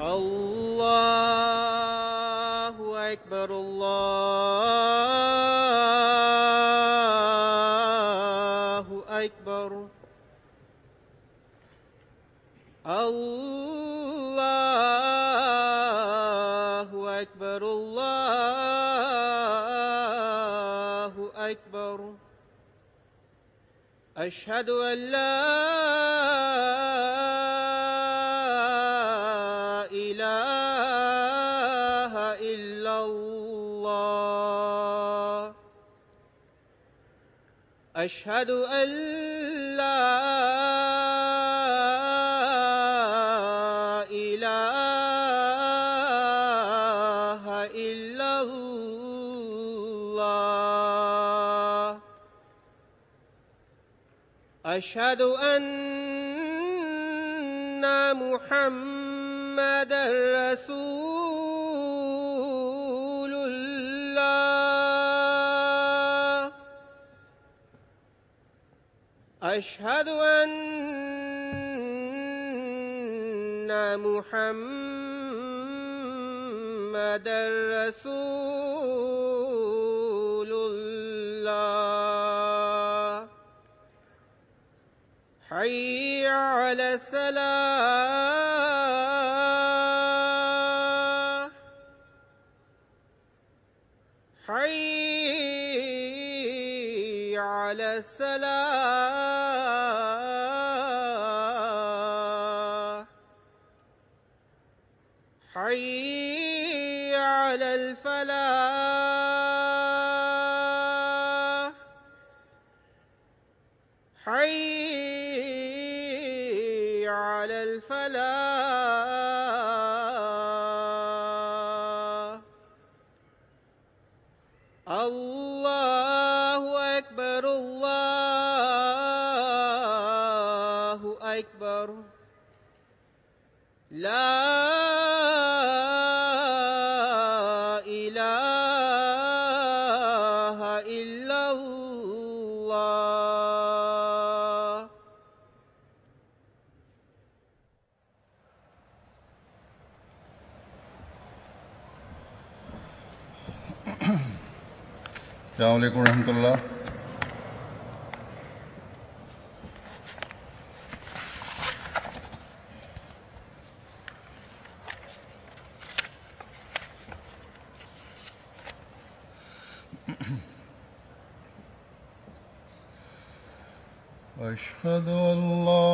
अल्लाहु अकबर अल्लाहु अकबर अल्लाहु अकबर अल्लाहु अकबर अशहदु अल्ला इलाहा इल्लल्लाह अशहदु अल्ला इलाहा इल्लल्लाह अशहदु अन्ना मुहम्मदर रसूलुल्लाह अशहदु अन्ना मुहम्मदर रसूलुल्लाह हय्य अला सलाह हय्य अला सलाह हय्य अलल फलाह हय्य अलल फलाह अल्लाहु अकबर अल्लाहु अकबर ला इलाहा इल्लल्लाह अस्सलामु अलैकुम रहमतुल्लाह। أشهد أن لا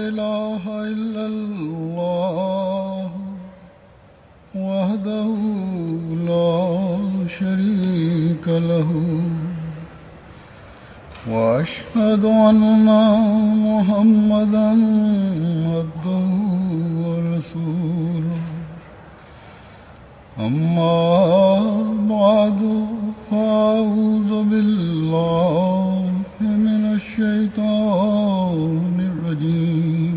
إله إلا الله وحده لا شريك له وأشهد أن محمدا عبده ورسوله أما بعد فأعوذ بالله من الشيطان الرجيم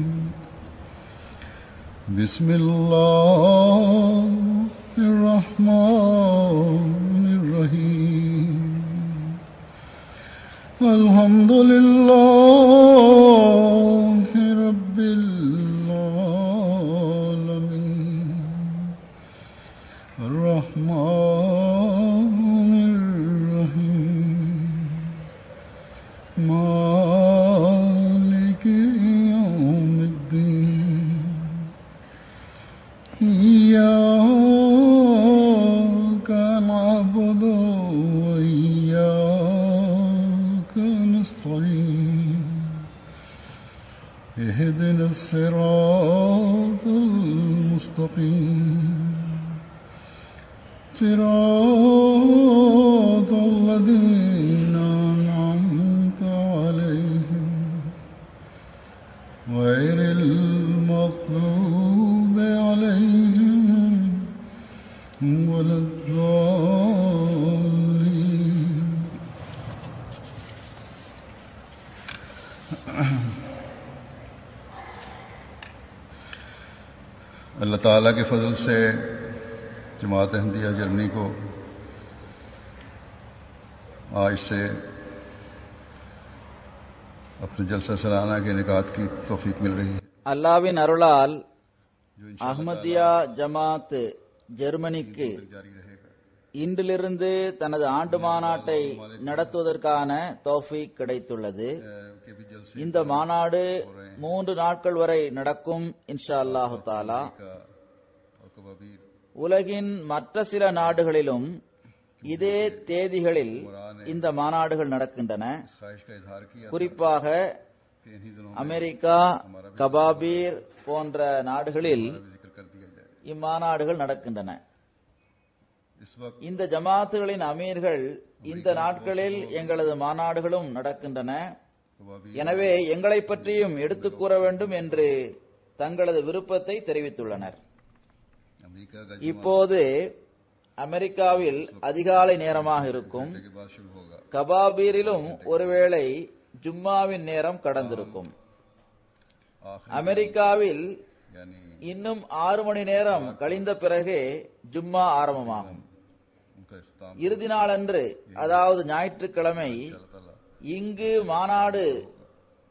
بسم الله الرحمن الرحيم الحمد لله رب العالمين الرحمن الرحيم مالك يوم الدين إياك نعبد وإياك نستعين اهدنا الصراط المستقيم صراط الذين أنعمت عليهم غير المغضوب عليهم ولا الضالين अल्लाह ताला के फजल से जमात अहमदिया जर्मनी को आज से अपने जलसा सालाना के इनेकाद की तौफीक मिल रही है। அல்லாவின் அருளால் जो इंशाअल्लाह அஹ்மதியா ஜமாத் ஜெர்மனிக்கு तक जारी रहेगा। இன்றிலிருந்து தனது ஆண்டு மாநாட்டை நடத்துவதற்கான தௌஃபீக் கிடைத்துள்ளது. के भी जल्द से இந்த மாநாடு 3 நாட்கள் வரை நடக்கும் இன்ஷா அல்லாஹு தாலா. का और कबाबीर உலகின் மற்ற சில நாடுகளிலும் இதே தேதிகளில் இந்த மாநாடுகள் நடக்கின்றன. इस ख्वाहिश का इजहार किया குறிப்பாக कि इन्हीं दिनों में அமெரிக்கா, கபாபீர் போன்ற நாடுகளில் भी जिक्र कर दिया जाए। இம்மாநாடுகள் நடக்கின்றன. इस वक्त இந்த ஜமாத்துகளின் அமீர்கள் இந்த நாட்களில் எங்களது மாநாடுகளும் நடக்கின்றன, कबाबीर எனவே எங்களை பற்றியும் எடுத்துக் கூற வேண்டும் என்று தங்களது விருப்பத்தை தெரிவித்துள்ளனர். अमेरिका का இப்போது அமெரிக்காவில் அதிகாலை நேரமாக இருக்கும். के बाद शुरू होगा। கபாபீரிலும் ஒருவேளை ஜும்மாவின் நேரம் கடந்திருக்கும். आखिर அமெரிக்காவில் यानी இன்னும் 6 மணி நேரம் கழிந்த பிறகே ஜும்மா ஆரம்பமாகும். उनका इख्तिताम இறுதி நாளன்று, அதாவது ஞாயிற்றுக்கிழமை, अल्लाह ताला இங்கு மாநாடு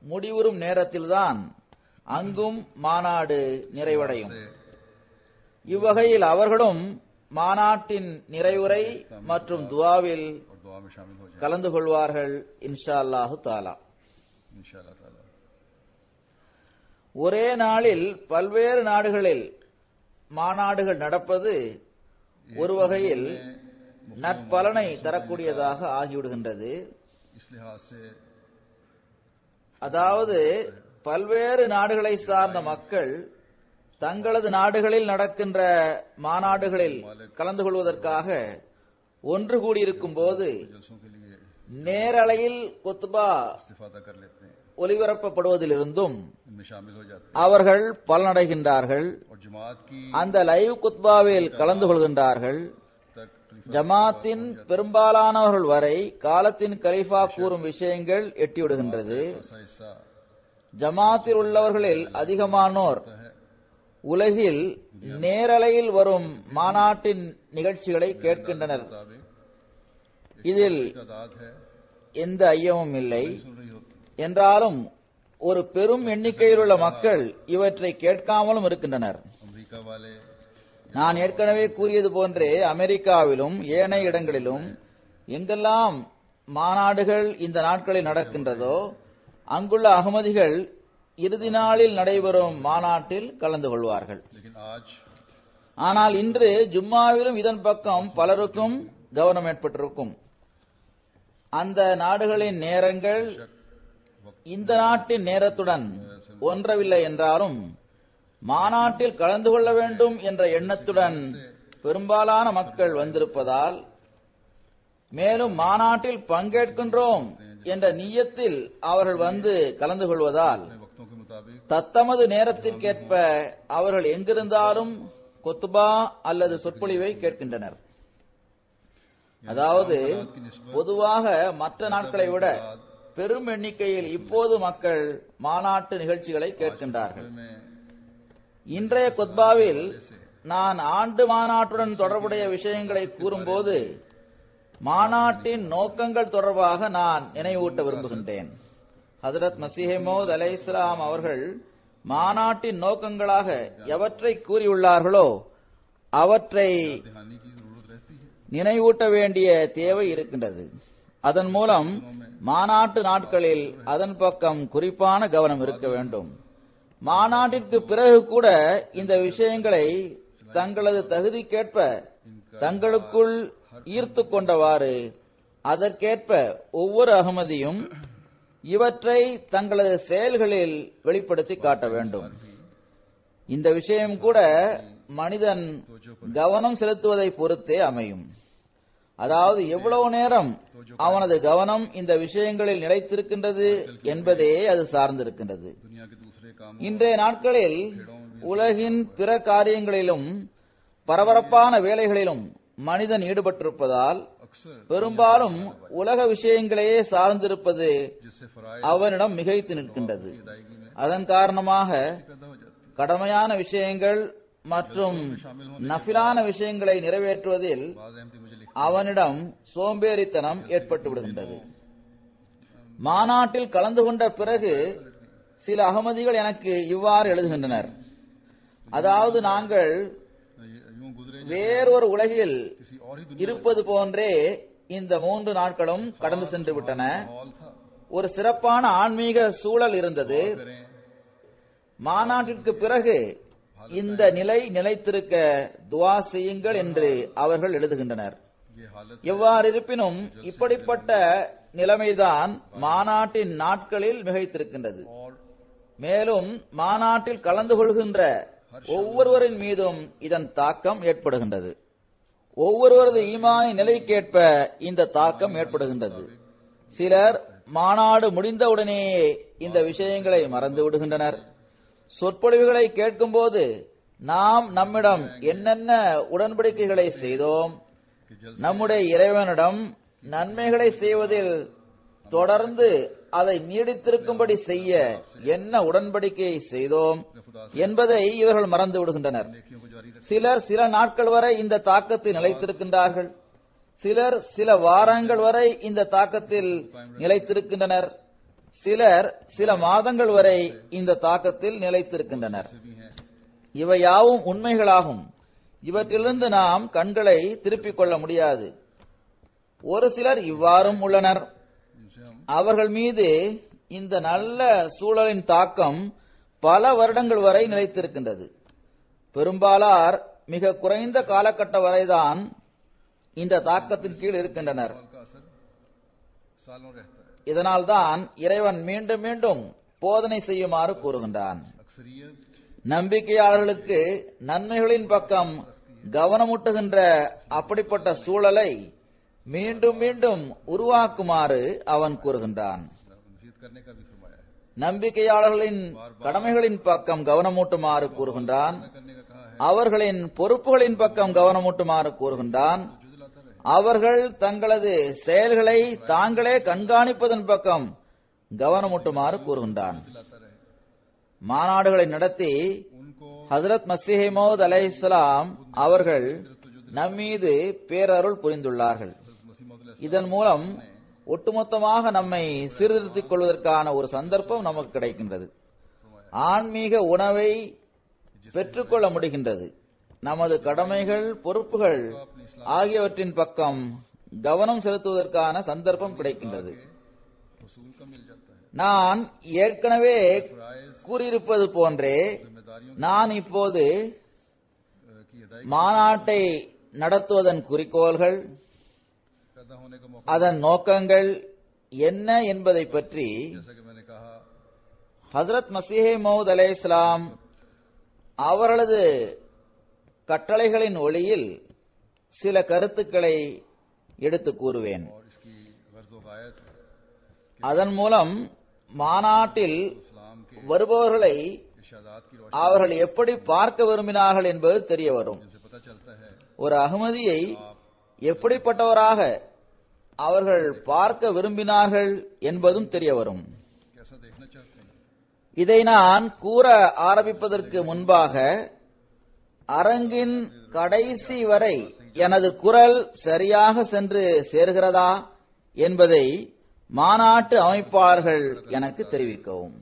முடிவுறும் நேரத்தில்தான் அங்கும் மாநாடு நிறைவடையும். से இவ்வகையில் அவர்களும் மாநாட்டின் நிறைவுரை மற்றும் துவாவில் और दुआ में शामिल हो जाए கலந்து கொள்வார்கள் இன்ஷா அல்லாஹு தாலா. इंशाअल्लाह ताला। ஒரே நாளில் பல்வேறு நாடுகளில் மாநாடுகள் நடப்பது ஒரு வகையில் நற்பலனை தரக்கூடியதாக ஆகிவிடுகின்றது. इस लिहाज से அதாவது பல்வேறு நாடுகளை சார்ந்த மக்கள் தங்களது நாடுகளில் நடக்கின்ற மாநாடுகளில் கலந்து கொள்வதற்காக ஒன்று கூடியிருக்கும் போது जलसों के लिए நேரலையில் குத்பா इस्तिफादा कर लेते हैं, ஒலிபரப்பப்படுவதிலிருந்தும் इनमें शामिल हो जाते அவர்கள் பலனடைகின்றார்கள். हैं और जमात की அந்த லைவ் குத்பாவில் கலந்து கொள்கின்றார்கள். तक खलीफा ஜமாத்தின் பெரும்பாலானவர்கள் வரை காலத்தின் கலீஃபா கூறும் விஷயங்கள் எட்டிவிடுகின்றது. ऐसा हिस्सा ஜமாத்தில் உள்ளவர்களில் அதிகமானோர் உலகில் நேரலையில் வரும் மாநாட்டின் நிகழ்ச்சிகளை கேட்கின்றனர். मुताबिक இதில் तादाद है எந்த ஐயமும் இல்லை. सुन रही होती என்றாலும் ஒரு பெரும் எண்ணிக்கையில் உள்ள மக்கள் இவற்றை கேட்காமலும் இருக்கின்றனர். अमेरिका वाले நான் ஏற்கனவே கூறியது போன்றே அமெரிக்காவிலும் ஏனைய இடங்களிலும் எங்கெல்லாம் மாநாடுகள் இந்த நாட்களில் நடக்கின்றதோ அங்குள்ள அகமதிகள் இறுதி நாளில் நடைபெறும் மாநாட்டில் கலந்து கொள்வார்கள். लेकिन आज ஆனால் இன்று ஜும்மாவிலும் இதன் பக்கம் பலருக்கும் கவனம் ஏற்பட்டிருக்கும். அந்த நாடுகளின் நேரங்கள் இந்த நாட்டின் நேரத்துடன் ஒன்றவில்லை என்றாலும் மாநாட்டில் கலந்து கொள்ள வேண்டும் என்ற எண்ணத்துடன் பெரும்பாலான மக்கள் வந்திருப்பதால், மேலும் மாநாட்டில் பங்கேற்கின்றோம் என்ற நியத்தில் அவர்கள் வந்து கலந்து கொள்வதால் अपने वक्तों के मुताबिक தத்தமது நேரத்திற்கேற்ப அவர்கள் எங்கிருந்தாலும் கொத்துபா அல்லது சொற்பொழிவை கேட்கின்றனர். அதாவது பொதுவாக மற்ற நாட்களை விட பெரும் எண்ணிக்கையில் இப்போது மக்கள் மாநாட்டு நிகழ்ச்சிகளை கேட்கின்றார்கள். में இன்றைய குத்பாவில் நான் ஆண்டு மாநாட்டுடன் தொடர்புடைய விஷயங்களை கூறும்போது மாநாட்டின் நோக்கங்கள் தொடர்பாக நான் நினைவூட்ட விரும்புகின்றேன். ஹஜ்ரத் மஸீஹ் மவ்ஊத் அலைஹிஸ்ஸலாம் அவர்கள் மாநாட்டின் நோக்கங்களாக எவற்றை கூறியுள்ளார்களோ அவற்றை ध्यानी की जरूरत रहती है। நினைவூட்ட வேண்டிய தேவை இருக்கின்றது. அதன் மூலம் மாநாட்டு நாட்களில் அதன் பக்கம் குறிப்பான கவனம் இருக்க வேண்டும். மாநாட்டிற்கு பிறகு கூட இந்த விஷயங்களை தங்களது தகுதிக்கேற்ப தங்களுக்குள் ஈர்த்து கொண்டவாறு அதற்கேற்ப ஒவ்வொரு அகமதியும் இவற்றை தங்களது செயல்களில் வெளிப்படுத்தி காட்ட வேண்டும். இந்த விஷயம் கூட மனிதன் கவனம் செலுத்துவதை பொறுத்தே அமையும். அதாவது எவ்வளவு நேரம் அவனது கவனம் இந்த விஷயங்களில் நிலைத்திருக்கின்றது என்பதே அது சார்ந்திருக்கின்றது. दुनिया के दूसरे काम இன்றைய நாட்களில் உலகின் பிற காரியங்களிலும் பரபரப்பான வேலைகளிலும் மனிதன் ஈடுபட்டிருப்பதால் अक्सर பெரும்பாலும் உலக விஷயங்களையே சார்ந்திருப்பது जिससे फराइज அவனிடம் மிகைத்து நிற்கின்றது. अदायगी में அதன் காரணமாக पैदा हो जाती है। கடமையான விஷயங்கள் மற்றும் நஃபிலான விஷயங்களை நிறைவேற்றுவதில் बाज़ अहमदी मुझे लिख அவனிடம் சோம்பேறித்தனம் ஏற்பட்டு விடுகின்றது. மாநாட்டில் கலந்து கொண்ட பிறகு சில அகமதிகள் எனக்கு இவ்வாறு எழுதுகின்றனர். அதாவது நாங்கள் यूं गुजरे வேறொரு உலகில் किसी और ही दुनिया இருப்பது போன்றே இந்த 3 நாட்களும் கடந்து சென்று விட்டன. माहौल था. ஒரு சிறப்பான ஆன்மீக சூழல் இருந்தது. करें மாநாட்டிற்கு பிறகு இந்த நிலை நிலைத்திருக்க துவா செய்யுங்கள் என்று அவர்கள் எழுதுகின்றனர். ये हालत எவ்வாறு இருப்பினும் இப்படிப்பட்ட நிலைமைதான் மாநாட்டின் நாட்களில் மிகைத்திருக்கின்றது. और மேலும் மாநாட்டில் கலந்து கொள்கின்ற ஒவ்வொருவரின் மீதும் இதன் தாக்கம் ஏற்படுகின்றது. ஒவ்வொருவரது ஈமானின் நிலைக்கேற்ப இந்த தாக்கம் ஏற்படுகின்றது. சிலர் மாநாடு முடிந்தவுடனேயே இந்த விஷயங்களை மறந்து விடுகின்றனர். சொற்பொழிவுகளை கேட்கும்போது நாம் நம்மிடம் என்னென்ன உடன்படிக்கைகளை செய்தோம், நம்முடைய இறைவனிடம் நன்மைகளை செய்வதில் தொடர்ந்து அதை நீடித்திருக்கும்படி செய்ய என்ன உடன்படிக்கையை செய்தோம் என்பதை இவர்கள் மறந்து விடுகின்றனர். नेकियों को जारी रखें. சிலர் சில நாட்கள் வரை இந்த தாக்கத்தில் நிலைத்திருக்கின்றார்கள். சிலர் சில வாரங்கள் வரை இந்த தாக்கத்தில் நிலைத்திருக்கின்றனர். சிலர் சில மாதங்கள் வரை இந்த தாக்கத்தில் நிலைத்திருக்கின்றனர். भी हैं இவை யாவும் உண்மைகளாகும். இவற்றிலிருந்து நாம் கண்களை திருப்பிக் கொள்ள முடியாது. ஒரு சிலர் இவ்வாறும் உள்ளனர். जिनसे हम அவர்கள் மீது இந்த நல்ல சூழலின் தாக்கம் பல வருடங்கள் வரை நிலைத்திருக்கின்றது. பெரும்பாலார் மிக குறைந்த காலகட்ட வரைதான் இந்த தாக்கத்தின் கீழ் இருக்கின்றனர். माहौल का असर सालों रहता है. இதனால்தான் இறைவன் மீண்டும் மீண்டும் போதனை செய்யுமாறு கூறுகின்றான். अक्सरियत நம்பிக்கையாளர்களுக்கு நன்மைகளின் பக்கம் கவனமூட்டுகின்ற அப்படிப்பட்ட சூழலை மீண்டும் மீண்டும் உருவாக்குமாறு அவன் கூறுகின்றான். नसीहत करने का भी फरमाया है. நம்பிக்கையாளர்களின் கடமைகளின் பக்கம் கவனமூட்டுமாறு கூறுகின்றான். करने का कहा है. அவர்களின் பொறுப்புகளின் பக்கம் கவனமூட்டுமாறு கூறுகின்றான். दिलाता रहे. அவர்கள் தங்களது செயல்களை தாங்களே கண்காணிப்பதன் பக்கம் கவனமூட்டுமாறு கூறுகின்றான். दिलाता रहे. மாநாடுகளை நடத்தி उनको ஹஜ்ரத் மஸீஹ் மவ்ஊத் அலைஹிஸ்ஸலாம் அவர்கள் நம்மீது பேரருள் புரிந்துள்ளார்கள். मसीह मौद இதன் மூலம் ஒட்டுமொத்தமாக நம்மை சீர்திருத்திக் கொள்வதற்கான ஒரு சந்தர்ப்பம் நமக்கு கிடைக்கின்றது. ஆன்மீக உணவை பெற்றுக்கொள்ள முடிகின்றது. நமது கடமைகள், பொறுப்புகள் ஆகியவற்றின் பக்கம் கவனம் செலுத்துவதற்கான சந்தர்ப்பம் கிடைக்கின்றது. वसूल का मिल जाता है. நான் ஏற்கனவே கூறியிருப்பது போன்றே நான் இப்போது की अदायगी மாநாட்டை நடத்துவதன் குறிக்கோள்கள், पैदा होने का मौका, அதன் நோக்கங்கள் என்ன என்பதை பற்றி जैसा कि मैंने कहा, ஹஜ்ரத் மஸீஹ் மவ்ஊத் அலைஹிஸ்ஸலாம் அவர்களது கட்டளைகளின் ஒளியில் சில கருத்துக்களை எடுத்து கூறுவேன். और इसकी गर्ज व गायत அதன் மூலம் மாநாட்டில் इस्लाम के வருபவர்களை इरशादात की रोशनी அவர்கள் எப்படி பார்க்க விரும்பினார்கள் என்பது தெரிய வரும். से पता चलता है ஒரு அகமதியை எப்படிப்பட்டவராக அவர்கள் பார்க்க விரும்பினார்கள் என்பதும் தெரிய வரும். कैसा देखना चाहते हैं. இதை நான் கூற ஆரம்பிப்பதற்கு முன்பாக அரங்கின் கடைசி வரை எனது குரல் சரியாக சென்று சேர்கிறதா என்பதை மாநாட்டு அமைப்பாளர்கள் எனக்கு தெரிவிக்கவும்.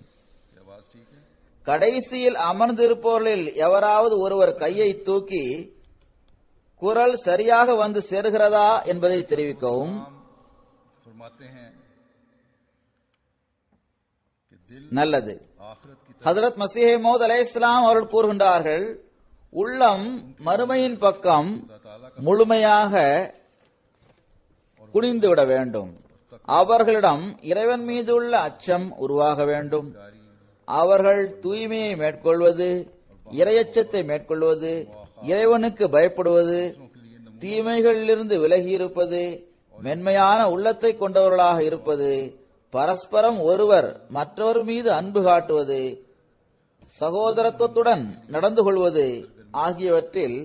ये आवाज ठीक है. கடைசியில் அமர்ந்திருப்பவர்களில் எவராவது ஒருவர் கையை தூக்கி குரல் சரியாக வந்து சேர்கிறதா என்பதை தெரிவிக்கவும். फरमाते हैं कि दिल நல்லது. आखिरत की तरफ ஹஜ்ரத் மஸீஹ் மவ்ஊத் அலைஹிஸ்ஸலாம் அவர்கள் கூறுகின்றார்கள், உள்ளம் மறுமையின் பக்கம் முழுமையாக குனிந்துவிட வேண்டும். அவர்களிடம் இறைவன் மீதுள்ள அச்சம் உருவாக வேண்டும். அவர்கள் தூய்மையை மேற்கொள்வது, இறையச்சத்தை மேற்கொள்வது, இறைவனுக்கு பயப்படுவது, தீமைகளிலிருந்து விலகி இருப்பது, மென்மையான உள்ளத்தை கொண்டவர்களாக இருப்பது, பரஸ்பரம் ஒருவர் மற்றவர் மீது அன்பு காட்டுவது, சகோதரத்துவத்துடன் நடந்து கொள்வது ஆகியவற்றில்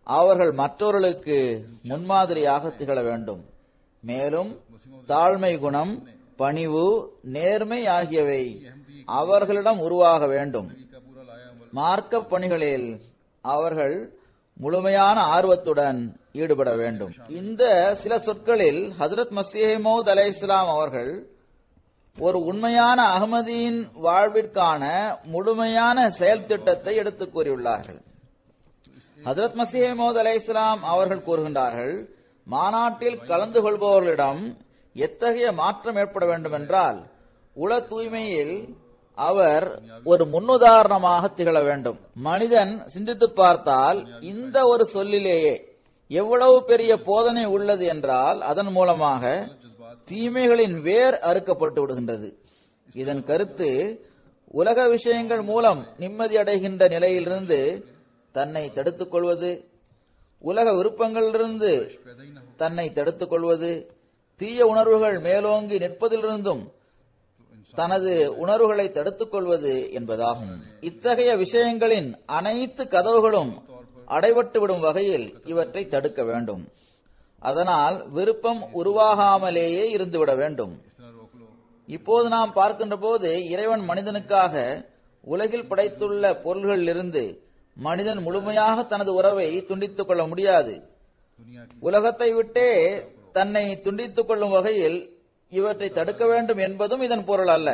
அவர்கள் மற்றவர்களுக்கு முன்மாதிரியாக திகழ வேண்டும். மேலும் தாழ்மை குணம், பணிவு, நேர்மை ஆகியவை அவர்களிடம் உருவாக வேண்டும். का पूरा लाया अमल மார்க்க பணிகளில் அவர்கள் முழுமையான ஆர்வத்துடன் ஈடுபட வேண்டும். இந்த சில சொற்களில் ஹஜ்ரத் மஸீஹ் மவ்ஊத் அலைஹிஸ்ஸலாம் அவர்கள் ஒரு உண்மையான அகமதியின் வாழ்விற்கான முழுமையான செயல் திட்டத்தை எடுத்துக் கூறியுள்ளார்கள். ஹஜ்ரத் மஸீஹ் மவ்ஊத் அலைஹிஸ்ஸலாம் அவர்கள் கூறுகின்றார்கள், மாநாட்டில் கலந்து கொள்பவர்களிடம் எத்தகைய மாற்றம் ஏற்பட வேண்டும் என்றால், உள தூய்மையில் அவர் ஒரு முன்னுதாரணமாக திகழ வேண்டும். மனிதன் சிந்தித்து பார்த்தால் இந்த ஒரு சொல்லிலேயே எவ்வளவு பெரிய போதனை உள்ளது என்றால், அதன் மூலமாக தீமைகளின் வேர் அறுக்கப்பட்டு விடுகின்றது. இதன் கருத்து, உலக விஷயங்கள் மூலம் நிம்மதி அடைகின்ற நிலையிலிருந்து தன்னை தடுத்துக் கொள்வது, உலக விருப்பங்களிலிருந்து தன்னை தடுத்துக் கொள்வது, தீய உணர்வுகள் மேலோங்கி நிற்பதிலிருந்தும் தனது உணர்வுகளை தடுத்துக் கொள்வது என்பதாகும். இத்தகைய விஷயங்களின் அனைத்து கதவுகளும் அடைபட்டுவிடும் வகையில் இவற்றை தடுக்க வேண்டும். அதனால் விருப்பம் உருவாகாமலேயே இருந்துவிட வேண்டும். இப்போது நாம் பார்க்கின்ற போது, இறைவன் மனிதனுக்காக உலகில் படைத்துள்ள பொருள்களிலிருந்து மனிதன் முழுமையாக தனது உறவை துண்டித்துக் கொள்ள முடியாது. உலகத்தை விட்டே தன்னை துண்டித்துக் கொள்ளும் வகையில் இவற்றை தடுக்க வேண்டும் என்பதும் இதன் பொருள் அல்ல.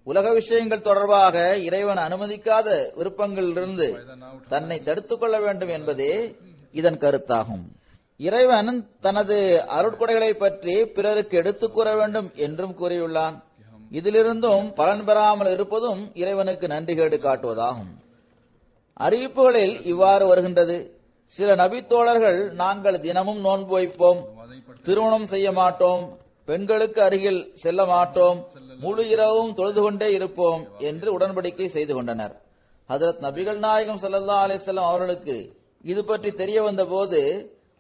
உலக விஷயங்கள் தொடர்பாக இறைவன் அனுமதிக்காத விருப்பங்களிலிருந்து தன்னை தடுத்துக் கொள்ள வேண்டும் என்பதே இதன் கருத்தாகும். இறைவன் தனது அருட்கொடைகளை பற்றி பிறருக்கு எடுத்துக் கூற வேண்டும் என்றும் கூறியுள்ளான். இதிலிருந்தும் பலன் பெறாமல் இருப்பதும் இறைவனுக்கு நன்றிகேடு காட்டுவதாகும். அறிவிப்புகளில் இவ்வாறு வருகின்றது, சில நபி தோழர்கள், நாங்கள் தினமும் நோன்பு வைப்போம், திருமணம் செய்ய மாட்டோம், பெண்களுக்கு அருகில் செல்ல மாட்டோம், முழு இரவும் தொழுது கொண்டே இருப்போம் என்று உடன்படிக்கை செய்து கொண்டனர். ஹஜ்ரத் நபிகள் நாயகம் ஸல்லல்லாஹு அலைஹி வஸல்லம் அவர்களுக்கு இது பற்றி தெரிய வந்த போது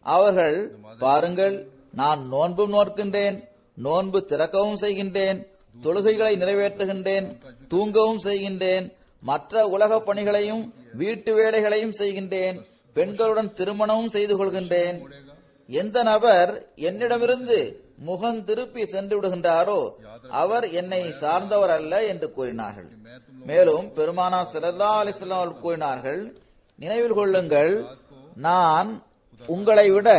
அவர்கள், பாருங்கள், நான் நோன்பும் நோக்கின்றேன், நோன்பு திறக்கவும் செய்கின்றேன், தொழுகைகளை நிறைவேற்றுகின்றேன், தூங்கவும் செய்கின்றேன், மற்ற உலக பணிகளையும் வீட்டு வேலைகளையும் செய்கின்றேன், பெண்களுடன் திருமணமும் செய்து கொள்கின்றேன். எந்த நபர் என்னிடமிருந்து முகம் திருப்பி சென்று விடுகின்றாரோ அவர் என்னை சார்ந்தவர் அல்ல என்று கூறினார்கள். மேலும் பெருமானார் ஸல்லல்லாஹு அலைஹி வஸல்லம் அவர்கள் கூறினார்கள், நினைவில் கொள்ளுங்கள், நான் உங்களை விட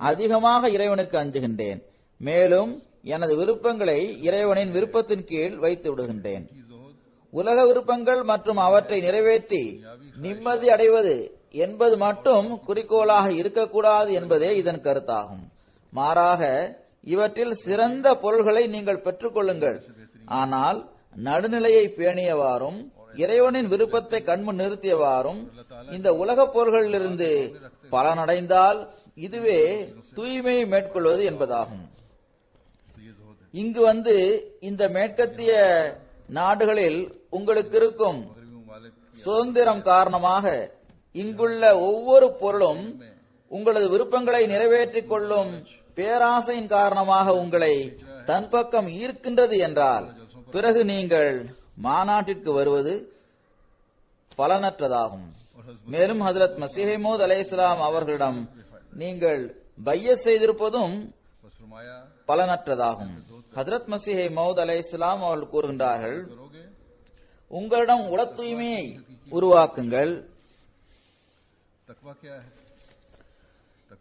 அதிகமாக இறைவனுக்கு அஞ்சுகின்றேன், மேலும் எனது விருப்பங்களை இறைவனின் விருப்பத்தின் கீழ் வைத்து விடுகின்றேன். உலக விருப்பங்கள் மற்றும் அவற்றை நிறைவேற்றி நிம்மதி அடைவது என்பது மட்டும் குறிக்கோளாக இருக்கக்கூடாது என்பதே இதன் கருத்தாகும். மாறாக இவற்றில் சிறந்த பொருள்களை நீங்கள் பெற்றுக் கொள்ளுங்கள், ஆனால் நடுநிலையை பேணியவாறும் இறைவனின் விருப்பத்தை கண்முன் நிறுத்தியவாறும் இந்த உலகப் பொருள்களிலிருந்து பலனடைந்தால் இதுவே தூய்மையை மேற்கொள்வது என்பதாகும். இங்கு வந்து இந்த மேற்கத்திய நாடுகளில் உங்களுக்கு இருக்கும் சுதந்திரம் காரணமாக இங்குள்ள ஒவ்வொரு பொருளும் உங்களது விருப்பங்களை நிறைவேற்றிக் கொள்ளும் பேராசையின் காரணமாக உங்களை தன் பக்கம் ஈர்க்கின்றது என்றால், பிறகு நீங்கள் மாநாட்டிற்கு வருவது பலனற்றதாகும். மேலும் ஹஜ்ரத் மஸீஹ் மவ்ஊத் அலைஹிஸ்ஸலாம் அவர்களிடம் நீங்கள் பையத் செய்திருப்பதும் பலனற்றதாகும். ஹஜ்ரத் மஸீஹ் மவ்ஊத் அலைஹிஸ்ஸலாம் அவர்கள் கூறுகின்றார்கள், உங்களிடம் உள தூய்மையை உருவாக்குங்கள்.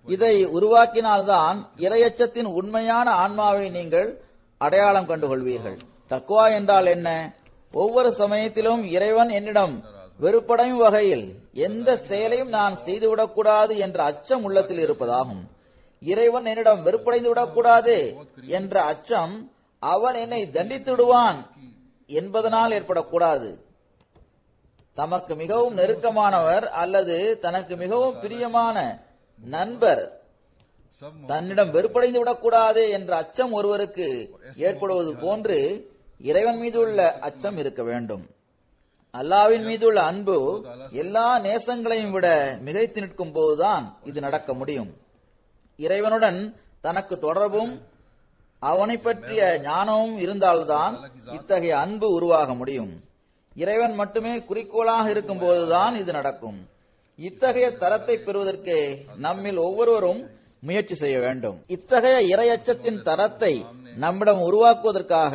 இதை உருவாக்கினால்தான் இறையச்சத்தின் உண்மையான ஆன்மாவை நீங்கள் அடையாளம் கண்டுகொள்வீர்கள். தக்வா என்றால் என்ன? ஒவ்வொரு சமயத்திலும் இறைவன் என்னிடம் வெறுப்படையும் வகையில் எந்த செயலையும் நான் செய்துவிடக்கூடாது என்ற அச்சம் உள்ளத்தில் இருப்பதாகும். இறைவன் என்னிடம் வெறுப்படைந்து விடக்கூடாது என்ற அச்சம் அவன் என்னை தண்டித்து விடுவான் என்பதனால் ஏற்படக்கூடாது. தமக்கு மிகவும் நெருக்கமானவர் அல்லது தனக்கு மிகவும் பிரியமான நண்பர் தன்னிடம் வெறுப்படைந்து விடக்கூடாது என்ற அச்சம் ஒருவருக்கு ஏற்படுவது போன்று இறைவன் மீது உள்ள அச்சம் இருக்க வேண்டும். அல்லாஹ்வின் மீது உள்ள அன்பு எல்லா நேசங்களையும் விட மிகைத்து நிற்கும் போதுதான் இது நடக்க முடியும். இறைவனுடன் தனக்கு தொடர்பும் அவனை பற்றிய ஞானமும் இருந்தால்தான் இத்தகைய அன்பு உருவாக முடியும். இறைவன் மட்டுமே குறிக்கோளாக இருக்கும் போதுதான் இது நடக்கும். இத்தகைய தரத்தை பெறுவதற்கு நம்மில் ஒவ்வொருவரும் முயற்சி செய்ய வேண்டும். இத்தகைய இறையச்சத்தின் தரத்தை நம்மிடம் உருவாக்குவதற்காக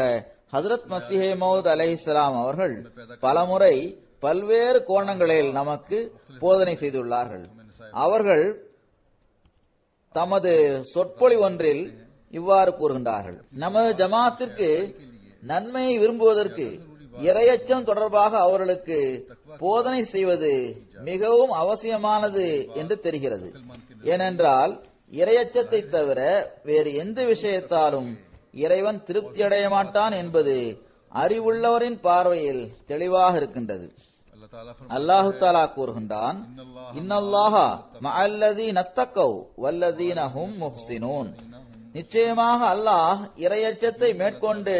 ஹஜ்ரத் மஸீஹ் மவ்ஊத் அலைஹிஸ்ஸலாம் அவர்கள் பலமுறை பல்வேறு கோணங்களில் நமக்கு போதனை செய்துள்ளார்கள். அவர்கள் தமது சொற்பொழிவு ஒன்றில் இவ்வாறு கூறுகின்றார்கள், நமது ஜமாத்திற்கு நன்மையை விரும்புவதற்கு இரையச்சம் தொடர்பாக அவர்களுக்கு போதனை செய்வது மிகவும் அவசியமானது என்று தெரிகிறது. ஏனென்றால் இரையச்சத்தை தவிர வேறு எந்த விஷயத்தாலும் இறைவன் திருப்தி அடைய மாட்டான் என்பது அறிவுள்ளவரின் பார்வையில் தெளிவாக இருக்கின்றது. அல்லாஹு தாலா கூறுகின்றான், இன்னல்லாஹ மஅல்லதீன தக்கவ் வல்லதீன ஹும் முஹ்ஸினூன். நிச்சயமாக அல்லாஹ் இரையச்சத்தை மேற்கொண்டு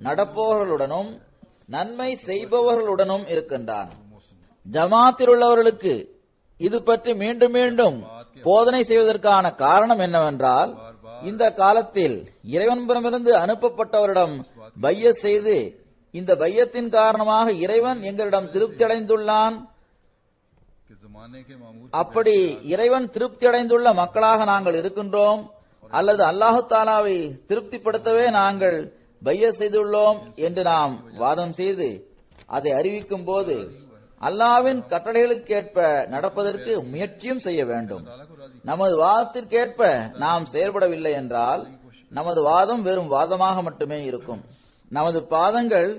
நடப்பவர்களுடனும் நன்மை செய்பவர்களுடனும் இருக்கின்றான். ஜமாத்தில் உள்ளவர்களுக்கு இது பற்றி மீண்டும் மீண்டும் போதனை செய்வதற்கான காரணம் என்னவென்றால், இந்த காலத்தில் இறைவனிடமிருந்து அனுப்பப்பட்டவரிடம் பையத் செய்து இந்த பையத்தின் காரணமாக இறைவன் எங்களிடம் திருப்தி அடைந்துள்ளான், அப்படி இறைவன் திருப்தி அடைந்துள்ள மக்களாக நாங்கள் இருக்கின்றோம், அல்லது அல்லாஹு தாலாவை திருப்திப்படுத்தவே நாங்கள் பையத் செய்துள்ளோம் என்று நாம் வாதம் செய்து அதை அறிவிக்கும் போது அல்லாஹ்வின் கட்டளைகளுக்கேற்ப நடப்பதற்கு முயற்சியும் செய்ய வேண்டும். நமது வாதத்திற்கேற்ப நாம் செயல்படவில்லை என்றால் நமது வாதம் வெறும் வாதமாக மட்டுமே இருக்கும். நமது பாதங்கள்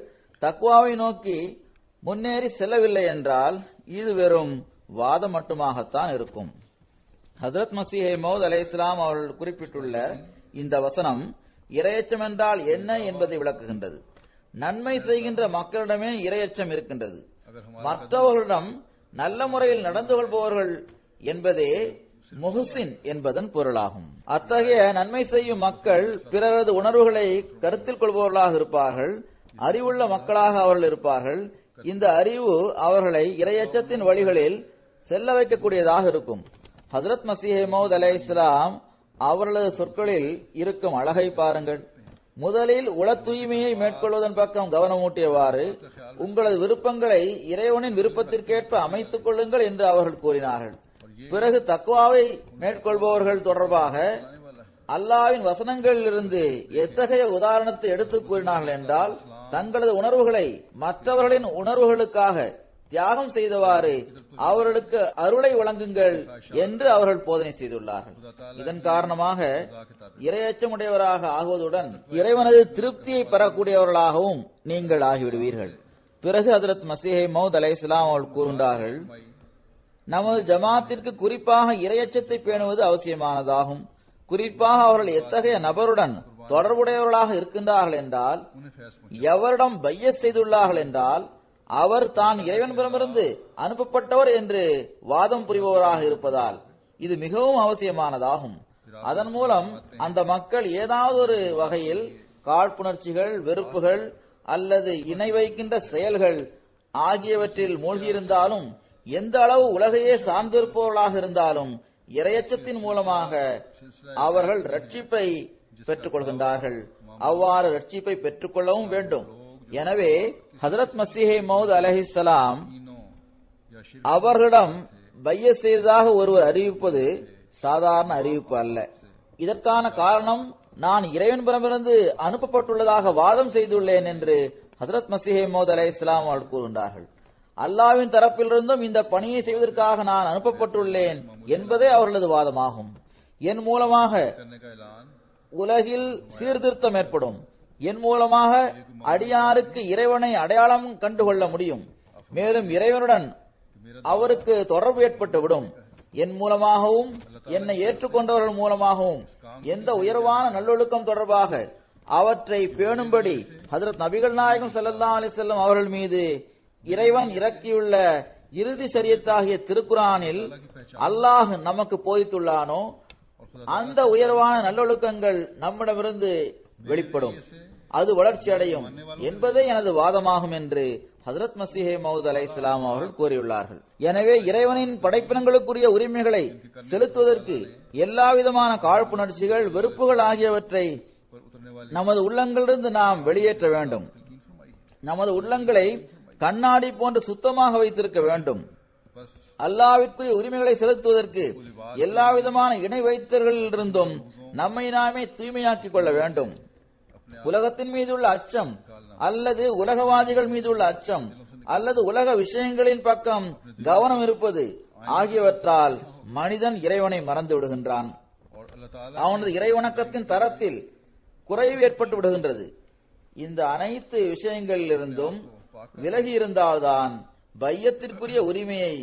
தக்வாவை நோக்கி முன்னேறி செல்லவில்லை என்றால் இது வெறும் வாதம் மட்டுமாகத்தான் இருக்கும். ஹஜ்ரத் மஸீஹ் மவ்ஊத் அலைஹிஸ்ஸலாம் அவர்கள் குறிப்பிட்டுள்ள இந்த வசனம் இரையச்சம் என்றால் என்ன என்பதை விளக்குகின்றது. நன்மை செய்கின்ற மக்களிடமே இரையச்சம் இருக்கின்றது. மற்றவர்களிடம் நல்ல முறையில் நடந்து கொள்பவர்கள் என்பதே முஹ்சின் என்பதன் பொருளாகும். அத்தகைய நன்மை செய்யும் மக்கள் பிறரது உணர்வுகளை கருத்தில் கொள்பவர்களாக இருப்பார்கள், அறிவுள்ள மக்களாக அவர்கள் இருப்பார்கள். இந்த அறிவு அவர்களை இரையச்சத்தின் வழிகளில் செல்ல வைக்கக்கூடியதாக இருக்கும். ஹஜ்ரத் மஸீஹ் மவ்ஊத் அலைஹிஸ்ஸலாம் அவர்களது சொற்களில் இருக்கும் அழகை பாருங்கள். முதலில் உள தூய்மையை மேற்கொள்வதன் பக்கம் கவனமூட்டியவாறு உங்களது விருப்பங்களை இறைவனின் விருப்பத்திற்கேற்ப அமைத்துக் கொள்ளுங்கள் என்று அவர்கள் கூறினார்கள். பிறகு தக்வாவை மேற்கொள்பவர்கள் தொடர்பாக அல்லாஹ்வின் வசனங்களிலிருந்து எத்தகைய உதாரணத்தை எடுத்துக் கூறினார்கள் என்றால், தங்களது உணர்வுகளை மற்றவர்களின் உணர்வுகளுக்காக தியாகம் செய்தவாறு அவர்களுக்கு அருளை வழங்குங்கள் என்று அவர்கள் போதனை செய்துள்ளார்கள். இதன் காரணமாக இரையச்சமுடையவராக ஆகுவதுடன் இறைவனது திருப்தியை பெறக்கூடியவர்களாகவும் நீங்கள் ஆகிவிடுவீர்கள். பிறகு ஹஜ்ரத் மஸீஹ் மவ்ஊத் அலைஹிஸ்ஸலாம் அவர்கள் கூறுகின்றார்கள், நமது ஜமாத்திற்கு குறிப்பாக இரையச்சத்தை பேணுவது அவசியமானதாகும். குறிப்பாக அவர்கள் எத்தகைய நபருடன் தொடர்புடையவர்களாக இருக்கின்றார்கள் என்றால், எவரிடம் பையத் செய்துள்ளார்கள் என்றால் அவர் தான் இறைவனிடமிருந்து அனுப்பப்பட்டவர் என்று வாதம் புரிபவராக இருப்பதால் இது மிகவும் அவசியமானதாகும். அதன் மூலம் அந்த மக்கள் ஏதாவது ஒரு வகையில் காழ்ப்புணர்ச்சிகள், வெறுப்புகள் அல்லது இணை வைக்கின்ற செயல்கள் ஆகியவற்றில் மூழ்கியிருந்தாலும், எந்த அளவு உலகையே சார்ந்திருப்பவர்களாக இருந்தாலும் இரையச்சத்தின் மூலமாக அவர்கள் ரட்சிப்பை பெற்றுக் கொள்கின்றார்கள். அவ்வாறு ரட்சிப்பை பெற்றுக் கொள்ளவும் வேண்டும். எனவே ஹஜ்ரத் மஸீஹ் மவ்ஊத் அலைஹிஸ்ஸலாம் அவர்களிடம் பையத் செய்ததாக ஒருவர் அறிவிப்பது சாதாரண அறிவிப்பு அல்ல. இதற்கான காரணம், நான் இறைவனிடமிருந்து அனுப்பப்பட்டுள்ளதாக வாதம் செய்துள்ளேன் என்று ஹஜ்ரத் மஸீஹ் மவ்ஊத் அலைஹிஸ்ஸலாம் அவர்கள் கூறுகின்றார்கள். அல்லாஹ்வின் தரப்பிலிருந்தும் இந்த பணியை செய்வதற்காக நான் அனுப்பப்பட்டுள்ளேன் என்பதே அவர்களது வாதமாகும். என் மூலமாக உலகில் சீர்திருத்தம் ஏற்படும், என் மூலமாக அடியாருக்கு இறைவனை அடையாளம் கண்டுகொள்ள முடியும், மேலும் இறைவனுடன் அவருக்கு தொடர்பு ஏற்பட்டுவிடும். என் மூலமாகவும் என்னை ஏற்றுக்கொண்டவர்கள் மூலமாகவும் எந்த உயர்வான நல்லொழுக்கம் தொடர்பாக அவற்றை பேணும்படி ஹஜ்ரத் நபிகள் நாயகம் ஸல்லல்லாஹு அலைஹி வஸல்லம் அவர்கள் மீது இறைவன் இறக்கியுள்ள இறுதி ஷரியத்தாகிய திருக்குரானில் அல்லாஹ் நமக்கு போதித்துள்ளானோ அந்த உயர்வான நல்லொழுக்கங்கள் நம்மிடமிருந்து வெளிப்படும், அது வளர்ச்சி அடையும் என்பதே எனது வாதமாகும் என்று ஹஜ்ரத் மஸீஹ் மவ்ஊத் அலைஹிஸ்ஸலாம் அவர்கள் கூறியுள்ளார்கள். எனவே இறைவனின் படைப்பினங்களுக்குரிய உரிமைகளை செலுத்துவதற்கு எல்லாவிதமான காழ்ப்புணர்ச்சிகள், வெறுப்புகள் ஆகியவற்றை நமது உள்ளங்களிலிருந்து நாம் வெளியேற்ற வேண்டும். நமது உள்ளங்களை கண்ணாடி போன்று சுத்தமாக வைத்திருக்க வேண்டும். அல்லாஹ்விற்குரிய உரிமைகளை செலுத்துவதற்கு எல்லாவிதமான இணை வைத்தல்களிலிருந்தும் நம்மை நாமே தூய்மையாக்கிக் கொள்ள வேண்டும். உலகத்தின் மீதுள்ள அச்சம் அல்லது உலகவாதிகள் மீதுள்ள அச்சம் அல்லது உலக விஷயங்களின் பக்கம் கவனம் இருப்பது ஆகியவற்றால் மனிதன் இறைவனை மறந்து விடுகின்றான். அவனது இறைவணக்கத்தின் தரத்தில் குறைவு ஏற்பட்டு விடுகின்றது. இந்த அனைத்து விஷயங்களிலிருந்தும் விலகி இருந்தால்தான் பையத்திற்குரிய உரிமையை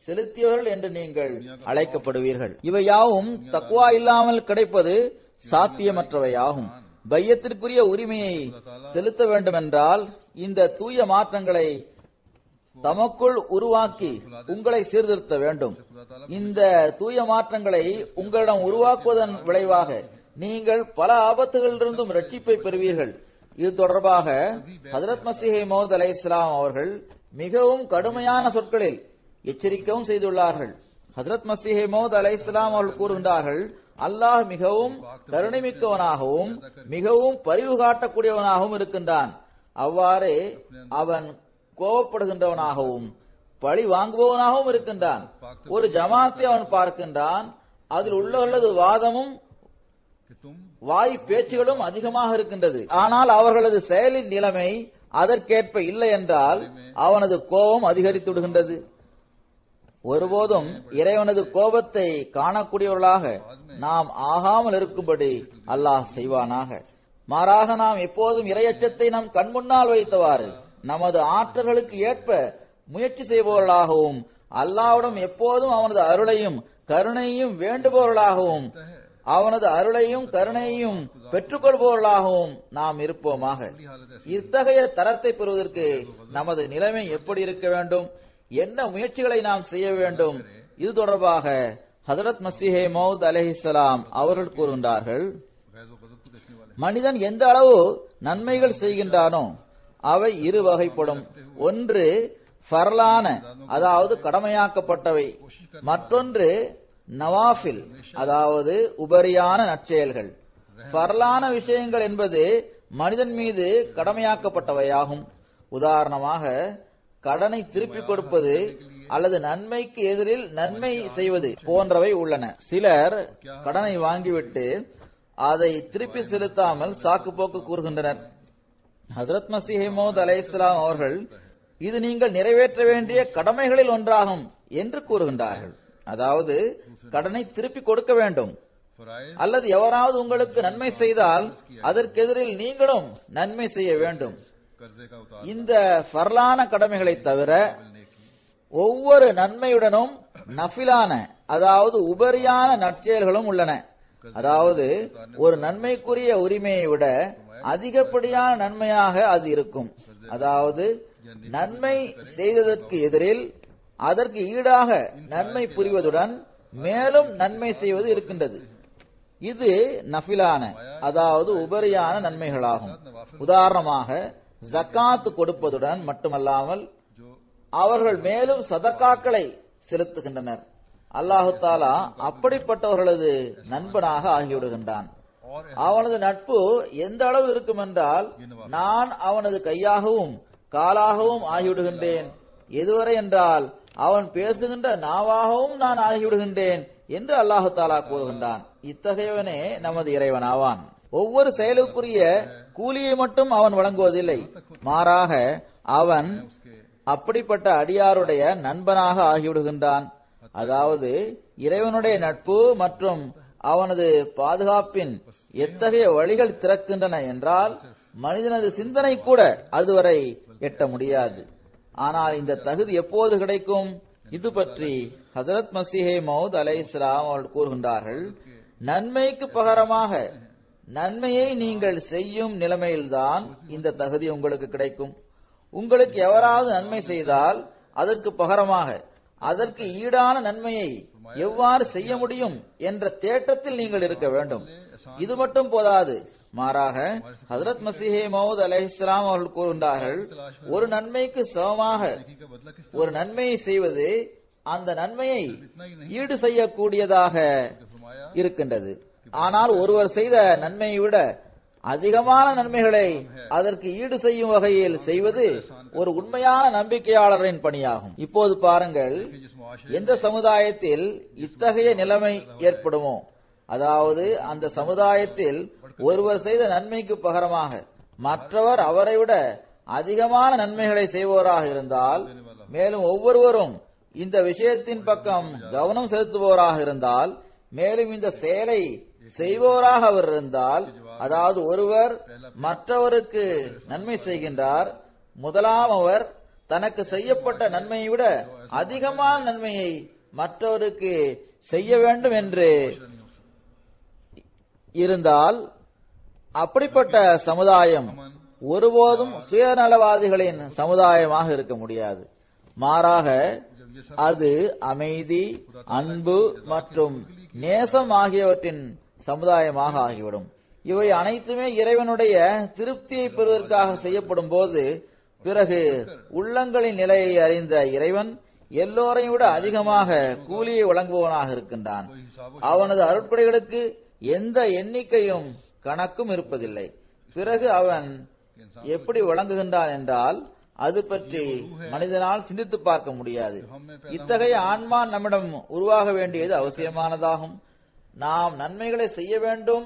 செலுத்தியவர்கள் என்று நீங்கள் அழைக்கப்படுவீர்கள். இவையாவும் தக்வா இல்லாமல் கிடைப்பது சாத்தியமற்றவையாகும். பையத்திற்குரிய உரிமையை செலுத்த வேண்டுமென்றால் இந்த தூய மாற்றங்களை தமக்குள் உருவாக்கி உங்களை சீர்திருத்த வேண்டும். இந்த தூய மாற்றங்களை உங்களிடம் உருவாக்குவதன் விளைவாக நீங்கள் பல ஆபத்துகளிலிருந்தும் ரட்சிப்பை பெறுவீர்கள். இது தொடர்பாக ஹஜ்ரத் மஸீஹ் மவ்ஊத் அலைஹிஸ்ஸலாம் அவர்கள் மிகவும் கடுமையான சொற்களில் எச்சரிக்கவும் செய்துள்ளார்கள். ஹஜ்ரத் மஸீஹ் மவ்ஊத் அலைஹிஸ்ஸலாம் அவர்கள் கூறுகின்றார்கள், அல்லாஹ் மிகவும் கருணைமிக்கவனாகவும் மிகவும் பரிவு காட்டக்கூடியவனாகவும் இருக்கின்றான். அவ்வாறே அவன் கோபப்படுகின்றவனாகவும் பழி வாங்குபவனாகவும் இருக்கின்றான். ஒரு ஜமாத்தை அவன் பார்க்கின்றான், அதில் உள்ளவர்களது வாதமும் வாய் பேச்சுகளும் அதிகமாக இருக்கின்றது. ஆனால் அவர்களது செயலின் நிலைமை அதற்கேற்ப இல்லை என்றால் அவனது கோபம் அதிகரித்து விடுகின்றது. ஒருபோதும் இறைவனது கோபத்தை காணக்கூடியவர்களாக நாம் ஆகாமல் இருக்கும்படி அல்லாஹ் செய்வானாக. மாறாக நாம் எப்போதும் இறையச்சத்தை நம் கண்முன்னால் வைத்தவாறு நமது ஆற்றல்களுக்கு ஏற்ப முயற்சி செய்பவர்களாகவும் அல்லாஹ்விடம் எப்போதும் அவனது அருளையும் கருணையும் வேண்டுபவர்களாகவும் அவனது அருளையும் கருணையும் பெற்றுக்கொள்பவர்களாகவும் நாம் இருப்போமாக. இத்தகைய தரத்தை பெறுவதற்கு நமது நிலைமை எப்படி இருக்க வேண்டும், என்ன முயற்சிகளை நாம் செய்ய வேண்டும், இது தொடர்பாக ஹஜ்ரத் மஸீஹ் மவ்ஊத் அலைஹிஸ்ஸலாம் அவர்கள் கூறுகின்றார்கள், மனிதன் எந்த அளவு நன்மைகள் செய்கின்றானோ அவை இரு வகைப்படும். ஒன்று ஃபர்லான, அதாவது கடமையாக்கப்பட்டவை, மற்றொன்று நவாஃபில், அதாவது உபரியான நற்செயல்கள். ஃபர்லான விஷயங்கள் என்பது மனிதன் மீது கடமையாக்கப்பட்டவையாகும். உதாரணமாக கடனை திருப்பிக் கொடுப்பது அல்லது நன்மைக்கு எதிரில் நன்மை செய்வது போன்றவை உள்ளன. சிலர் கடனை வாங்கிவிட்டு அதை திருப்பி செலுத்தாமல் சாக்கு போக்கு கூறுகின்றனர். ஹஜ்ரத் மஸீஹ் மவ்ஊத் அலைஹிஸ்ஸலாம் அவர்கள் இது நீங்கள் நிறைவேற்ற வேண்டிய கடமைகளில் ஒன்றாகும் என்று கூறுகின்றார்கள். அதாவது கடனை திருப்பி கொடுக்க வேண்டும், அல்லது எவராவது உங்களுக்கு நன்மை செய்தால் அதற்கு எதிரில் நீங்களும் நன்மை செய்ய வேண்டும். இந்த ஃபர்லான கடமைகளை தவிர ஒவ்வொரு நன்மையுடனும் நஃபிலான, அதாவது உபரியான நற்செயல்களும் உள்ளன. அதாவது ஒரு நன்மைக்குரிய உரிமையை விட அதிகப்படியான நன்மையாக அது இருக்கும். அதாவது நன்மை செய்ததற்கு எதிரில் அதற்கு ஈடாக நன்மை புரிவதுடன் மேலும் நன்மை செய்வது இருக்கின்றது. இது நஃபிலான, அதாவது உபரியான நன்மைகளாகும். உதாரணமாக ஜக்காத் கொடுப்பதுடன் மட்டுமல்லாமல் அவர்கள் மேலும் சதக்காக்களை செலுத்துகின்றனர். அல்லாஹு தாலா அப்படிப்பட்டவர்களது நண்பனாக ஆகிவிடுகின்றான். அவனது நட்பு எந்த அளவு இருக்கும் என்றால் நான் அவனது கையாகவும் காலாகவும் ஆகிவிடுகின்றேன். எதுவரை என்றால் அவன் பேசுகின்ற நாவாகவும் நான் ஆகிவிடுகின்றேன் என்று அல்லாஹு தாலா கூறுகின்றான். இத்தகையவனே நமது இறைவனாவான். ஒவ்வொரு செயலுக்குரிய கூலியை மட்டும் அவன் வழங்குவதில்லை, மாறாக அவன் அப்படிப்பட்ட அடியாருடைய நண்பனாக ஆகிவிடுகின்றான். அதாவது இறைவனுடைய நட்பு மற்றும் அவனது பாதுகாப்பின் எத்தகைய வழிகள் திறக்கின்றன என்றால் மனிதனது சிந்தனை கூட அதுவரை எட்ட முடியாது. ஆனால் இந்த தகுதி எப்போது கிடைக்கும்? இது பற்றி ஹஜ்ரத் மஸீஹ் மவ்ஊத் அலைஹிஸ்ஸலாம் அவர்கள் கூறுகின்றார்கள், நன்மைக்கு பகரமாக நன்மையை நீங்கள் செய்யும் நிலைமையில்தான் இந்த தகுதி உங்களுக்கு கிடைக்கும். உங்களுக்கு எவராவது நன்மை செய்தால் அதற்கு பகரமாக அதற்கு ஈடான நன்மையை எவ்வாறு செய்ய முடியும் என்ற தேட்டத்தில் நீங்கள் இருக்க வேண்டும். இது மட்டும் போதாது, மாறாக ஹஜ்ரத் மஸீஹ் மவ்ஊத் அலைஹிஸ்ஸலாம் அவர்கள் கூறுகின்றார்கள், ஒரு நன்மைக்கு சமமாக ஒரு நன்மையை செய்வது அந்த நன்மையை ஈடு செய்யக்கூடியதாக இருக்கின்றது. ஆனால் ஒருவர் செய்த நன்மையை விட அதிகமான நன்மைகளை அதற்கு ஈடு செய்யும் வகையில் செய்வது ஒரு உண்மையான நம்பிக்கையாளரின் பணியாகும். இப்போது பாருங்கள், எந்த சமுதாயத்தில் இத்தகைய நிலைமை ஏற்படுமோ, அதாவது அந்த சமுதாயத்தில் ஒருவர் செய்த நன்மைக்கு பகரமாக மற்றவர் அவரை விட அதிகமான நன்மைகளை செய்வோராக இருந்தால், மேலும் ஒவ்வொருவரும் இந்த விஷயத்தின் பக்கம் கவனம் செலுத்துவோராக இருந்தால், மேலும் இந்த செயலை செய்வோராக அவர் இருந்தால், அதாவது ஒருவர் மற்றவருக்கு நன்மை செய்கின்றார், முதலாம் அவர் தனக்கு செய்யப்பட்ட நன்மையை விட அதிகமான நன்மையை மற்றவருக்கு செய்ய வேண்டும் என்று இருந்தால் அப்படிப்பட்ட சமுதாயம் ஒருபோதும் சுயநலவாதிகளின் சமுதாயமாக இருக்க முடியாது. மாறாக அது அமைதி, அன்பு மற்றும் நேசம் ஆகியவற்றின் சமுதாயமாக ஆகிவிடும். இவை அனைத்துமே இறைவனுடைய திருப்தியை பெறுவதற்காக செய்யப்படும் போது பிறகு உள்ளங்களின் நிலையை அறிந்த இறைவன் எல்லோரையும் விட அதிகமாக கூலியை வழங்குபவனாக இருக்கின்றான். அவனது அருட்படைகளுக்கு எந்த எண்ணிக்கையும் கணக்கும் இருப்பதில்லை. பிறகு அவன் எப்படி வழங்குகின்றான் என்றால் அது பற்றி மனிதனால் சிந்தித்து பார்க்க முடியாது. இத்தகைய ஆன்மா நம்மிடம் உருவாக வேண்டியது அவசியமானதாகும். நாம் நன்மைகளை செய்ய வேண்டும்,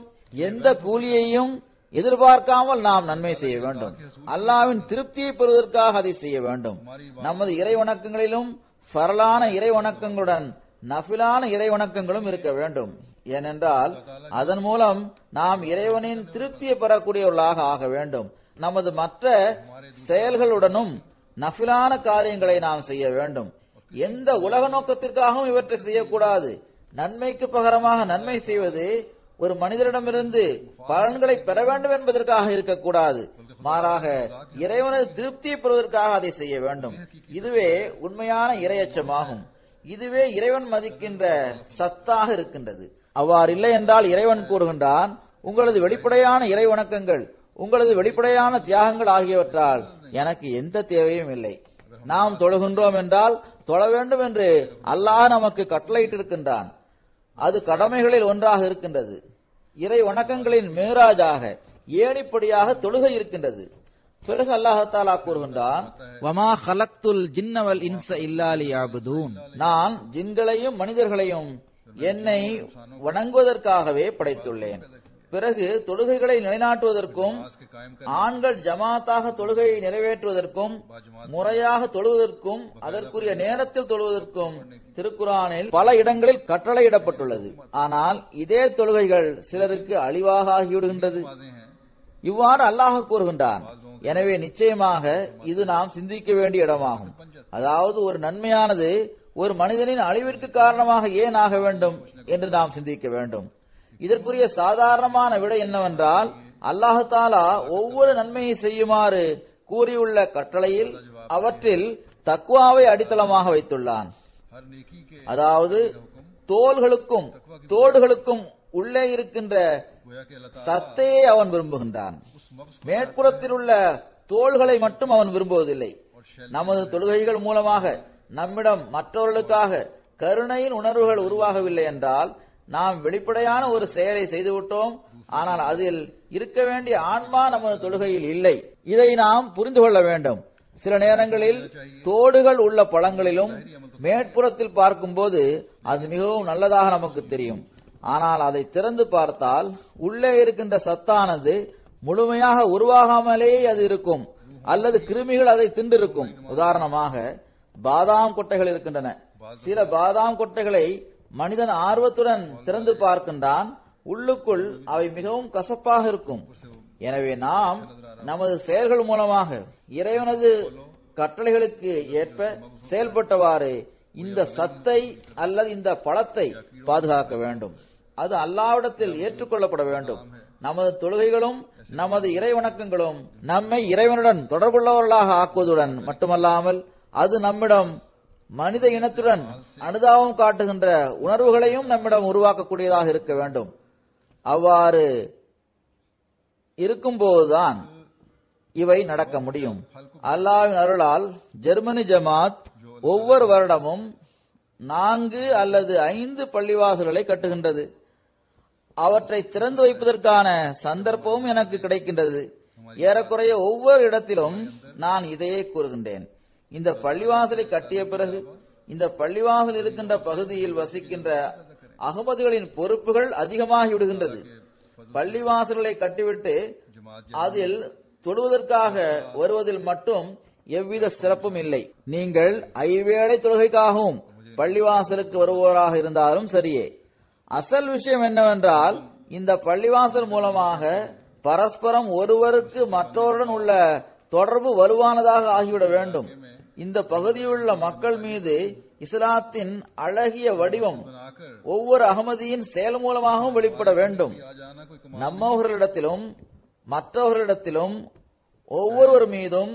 எந்த கூலியையும் எதிர்பார்க்காமல் நாம் நன்மை செய்ய வேண்டும். அல்லாஹ்வின் திருப்தியை பெறுவதற்காக அதை செய்ய வேண்டும். நமது இறை வணக்கங்களிலும் ஃபரலான இறை வணக்கங்களுடன் நஃபிலான இறை வணக்கங்களும் இருக்க வேண்டும். ஏனென்றால் அதன் மூலம் நாம் இறைவனின் திருப்தியை பெறக்கூடியவர்களாக ஆக வேண்டும். நமது மற்ற செயல்களுடனும் நஃபிலான காரியங்களை நாம் செய்ய வேண்டும். எந்த உலக நோக்கத்திற்காகவும் இவற்றை செய்யக்கூடாது. நன்மைக்கு பகரமாக நன்மை செய்வது ஒரு மனிதரிடமிருந்து பலன்களை பெற வேண்டும் என்பதற்காக இருக்கக்கூடாது. மாறாக இறைவனது திருப்தியை பெறுவதற்காக அதை செய்ய வேண்டும். இதுவே உண்மையான இறையச்சமாகும். இதுவே இறைவன் மதிக்கின்ற சத்தாக இருக்கின்றது. அவ்வாறு இல்லை என்றால் இறைவன் கூறுகின்றான், உங்களது வெளிப்படையான இறை வணக்கங்கள், உங்களது வெளிப்படையான தியாகங்கள் ஆகியவற்றால் எனக்கு எந்த தேவையும் இல்லை. நாம் தொழுகின்றோம் என்றால் தொழ வேண்டும் என்று அல்லாஹ் நமக்கு கட்டளையிட்டிருக்கின்றான். அது கடமைகளில் ஒன்றாக இருக்கின்றது. இறை வணக்கங்களின் மேராஜாக ஏணிப்படியாக தொழுகை இருக்கின்றது. பிறகு அல்லாஹ் தஆலா கூறுகின்றான், வமா ஹலக்துல் ஜின்ன வல் இன்ஸ இல்லா லியஅபுதூன், நான் ஜின்களையும் மனிதர்களையும் என்னை வணங்குவதற்காகவே படைத்துள்ளேன். பிறகு தொழுகைகளை நிலைநாட்டுவதற்கும் ஆண்கள் ஜமாத்தாக தொழுகையை நிறைவேற்றுவதற்கும் முறையாக தொழுவதற்கும் அதற்குரிய நேரத்தில் தொழுவதற்கும் திருக்குரானில் பல இடங்களில் கட்டளையிடப்பட்டுள்ளது. ஆனால் இதே தொழுகைகள் சிலருக்கு அழிவாக ஆகிவிடுகின்றது. இவ்வாறு அல்லாஹ் கூறுகின்றான். எனவே நிச்சயமாக இது நாம் சிந்திக்க வேண்டிய இடமாகும். அதாவது ஒரு நன்மையானது ஒரு மனிதனின் அழிவிற்கு காரணமாக ஏன் ஆக வேண்டும் என்று நாம் சிந்திக்க வேண்டும். இதற்குரிய சாதாரணமான விடை என்னவென்றால், அல்லாஹ் தஆலா ஒவ்வொரு நன்மையை செய்யுமாறு கூறியுள்ள கட்டளையில் அவற்றில் தக்வாவை அடித்தளமாக வைத்துள்ளான். அதாவது தோள்களுக்கும் தோடுகளுக்கும் உள்ளே இருக்கின்ற சத்தையே அவன் விரும்புகின்றான். மேற்புறத்தில் உள்ள தோள்களை மட்டும் அவன் விரும்புவதில்லை. நமது தொழுகைகள் மூலமாக நம்மிடம் மற்றவர்களுக்காக கருணையின் உணர்வுகள் உருவாகவில்லை என்றால் நாம் வெளிப்படையான ஒரு செயலை செய்துவிட்டோம். ஆனால் அதில் இருக்க வேண்டிய ஆன்மா நமது தொழுகையில் இல்லை. இதை நாம் புரிந்து கொள்ள வேண்டும். சில நேரங்களில் தோடுகள் உள்ள பழங்களிலும் மேற்புறத்தில் பார்க்கும்போது அது மிகவும் நல்லதாக நமக்கு தெரியும். ஆனால் அதை திறந்து பார்த்தால் உள்ளே இருக்கின்ற சத்தானது முழுமையாக உருவாகாமலேயே அது இருக்கும், அல்லது கிருமிகள் அதை திண்டிருக்கும். உதாரணமாக பாதாம் கொட்டைகள் இருக்கின்றன. சில பாதாம் கொட்டைகளை மனிதன் ஆர்வத்துடன் திறந்து பார்க்கின்றான். உள்ளுக்குள் அவை மிகவும் கசப்பாக இருக்கும். எனவே நாம் நமது செயல்கள் மூலமாக இறைவனது கட்டளைகளுக்கு ஏற்ப செயல்பட்டவாறு இந்த சத்தை அல்லது இந்த பழத்தை பாதுகாக்க வேண்டும். அது அல்லாஹ்விடத்தில் ஏற்றுக்கொள்ளப்பட வேண்டும். நமது தொழுகைகளும் நமது இறை வணக்கங்களும் நம்மை இறைவனுடன் தொடர்புள்ளவர்களாக ஆக்குவதுடன் மட்டுமல்லாமல் அது நம்மிடம் மனித இனத்துடன் அனுதாபம் காட்டுகின்ற உணர்வுகளையும் நம்மிடம் உருவாக்கக்கூடியதாக இருக்க வேண்டும். அவ்வாறு இருக்கும்போதுதான் இவை நடக்க முடியும். அல்லாஹ்வின் அருளால் ஜெர்மனி ஜமாத் ஒவ்வொரு வருடமும் 4 அல்லது 5 பள்ளிவாசல்களை கட்டுகின்றது. அவற்றை திறந்து வைப்பதற்கான சந்தர்ப்பமும் எனக்கு கிடைக்கின்றது. ஏறக்குறைய ஒவ்வொரு இடத்திலும் நான் இதையே கூறுகின்றேன். இந்த பள்ளிவாசலை கட்டிய பிறகு இந்த பள்ளிவாசல் இருக்கின்ற பகுதியில் வசிக்கின்ற அகமதிகளின் பொறுப்புகள் அதிகமாகி விடுகின்றது. பள்ளிவாசல்களை கட்டிவிட்டு அதில் தொழுவதற்காக வருவதில் மட்டும் எவ்வித சிறப்பும் இல்லை. நீங்கள் ஐவேளை தொழுகைக்காகவும் பள்ளிவாசலுக்கு வருவோராக இருந்தாலும் சரியே. அசல் விஷயம் என்னவென்றால், இந்த பள்ளிவாசல் மூலமாக பரஸ்பரம் ஒருவருக்கு மற்றவருடன் உள்ள தொடர்பு வலுவானதாக ஆகிவிட வேண்டும். இந்த பகுதியுள்ள மக்கள் மீது இஸ்லாத்தின் அழகிய வடிவம் ஒவ்வொரு அகமதியின் செயல் மூலமாகவும் வெளிப்பட வேண்டும். நம்மவர்களிடத்திலும் மற்றவர்களிடத்திலும் ஒவ்வொருவர் மீதும்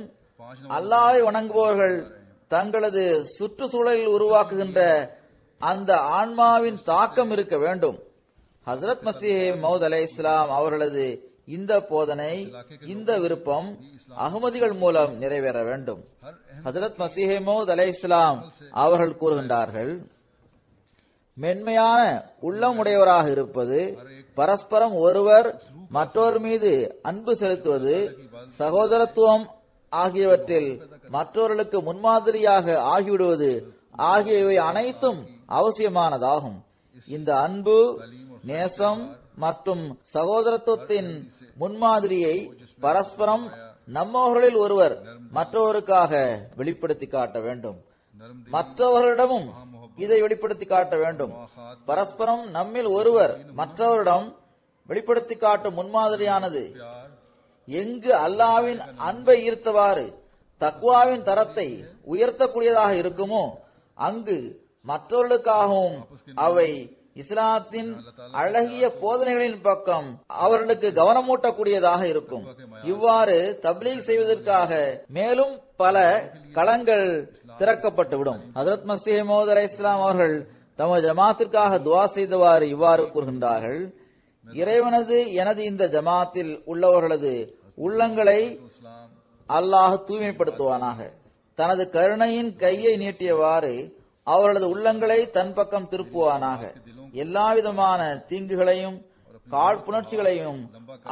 அல்லாஹ்வை வணங்குபவர்கள் தங்களது சுற்றுச்சூழலில் உருவாக்குகின்ற அந்த ஆன்மாவின் தாக்கம் இருக்க வேண்டும். ஹஜ்ரத் மஸீஹ் மவ்ஊத் அலைஹிஸ்ஸலாம் அவர்களது இந்த போதனை, இந்த விருப்பம் அகமதிகள் மூலம் நிறைவேற வேண்டும். ஹஜ்ரத் மஸீஹ் மவ்ஊத் அலைஹிஸ்ஸலாம் அவர்கள் கூறுகின்றார்கள், மென்மையான உள்ளமுடையவராக இருப்பது, பரஸ்பரம் ஒருவர் மற்றொரு மீது அன்பு செலுத்துவது, சகோதரத்துவம் ஆகியவற்றில் மற்றவர்களுக்கு முன்மாதிரியாக ஆகிவிடுவது ஆகியவை அனைத்தும் அவசியமானதாகும். இந்த அன்பு, நேசம் மற்றும் சகோதரத்துவத்தின் முன்மாதிரியை பரஸ்பரம் நம்மவர்களில் ஒருவர் மற்றவருக்காக வெளிப்படுத்தி காட்ட வேண்டும். மற்றவர்களிடமும் இதை வெளிப்படுத்தி காட்ட வேண்டும். பரஸ்பரம் நம்மில் ஒருவர் மற்றவரிடம் வெளிப்படுத்தி காட்டும் முன்மாதிரியானது எங்கு அல்லாஹ்வின் அன்பை ஈர்த்தவாறு தக்வாவின் தரத்தை உயர்த்தக்கூடியதாக இருக்குமோ அங்கு மற்றவர்களுக்காகவும் அவை இஸ்லாத்தின் அழகிய போதனைகளின் பக்கம் அவர்களுக்கு கவனமூட்டக்கூடியதாக இருக்கும். இவ்வாறு தப்லீக் செய்வதற்காக மேலும் பல களங்கள் திறக்கப்பட்டுவிடும். ஹஜ்ரத் மஸீஹ் மவ்ஊத் அலைஹிஸ்ஸலாம் அவர்கள் தமது ஜமாத்திற்காக துஆ செய்தவாறு இவ்வாறு கூறுகின்றார்கள், இறைவனது எனது இந்த ஜமாத்தில் உள்ளவர்களது உள்ளங்களை அல்லாஹ் தூய்மைப்படுத்துவானாக. தனது கருணையின் கையை நீட்டியவாறு அவர்களது உள்ளங்களை தன் பக்கம் திருப்புவானாக. எல்லாவிதமான தீங்குகளையும் காழ்ப்புணர்ச்சிகளையும்